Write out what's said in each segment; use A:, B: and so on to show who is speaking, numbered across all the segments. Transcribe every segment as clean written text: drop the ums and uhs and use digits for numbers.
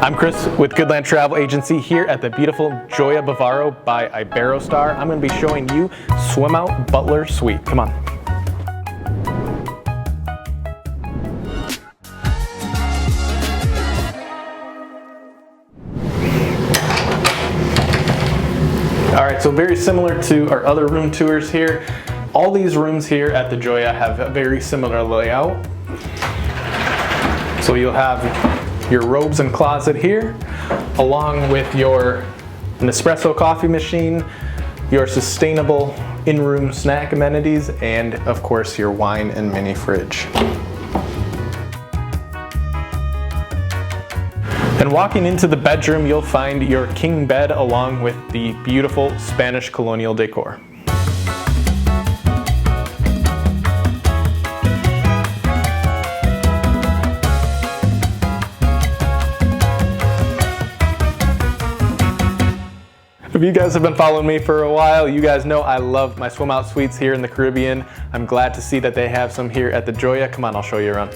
A: I'm Chris with Goodland Travel Agency here at the beautiful Joia Bávaro by Iberostar. I'm going to be showing you Swim Out Butler Suite. Come on. All right, so very similar to our other room tours here. All these rooms here at the Joia have a very similar layout. So you'll have your robes and closet here, along with your Nespresso coffee machine, your sustainable in-room snack amenities, and of course your wine and mini fridge. And walking into the bedroom, you'll find your king bed along with the beautiful Spanish colonial decor. If you guys have been following me for a while, you guys know I love my swim out suites here in the Caribbean. I'm glad to see that they have some here at the Joia. Come on, I'll show you around.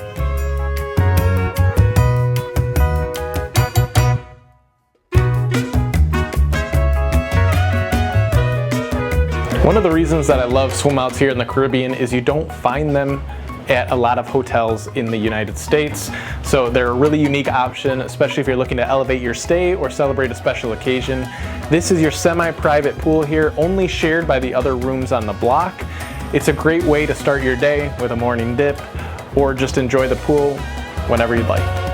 A: One of the reasons that I love swim outs here in the Caribbean is you don't find them at a lot of hotels in the United States. So they're a really unique option, especially if you're looking to elevate your stay or celebrate a special occasion. This is your semi-private pool here, only shared by the other rooms on the block. It's a great way to start your day with a morning dip or just enjoy the pool whenever you'd like.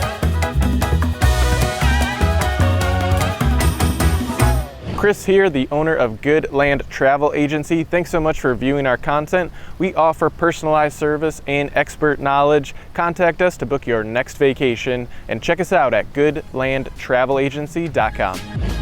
A: Chris here, the owner of Goodland Travel Agency. Thanks so much for viewing our content. We offer personalized service and expert knowledge. Contact us to book your next vacation and check us out at goodlandtravelagency.com.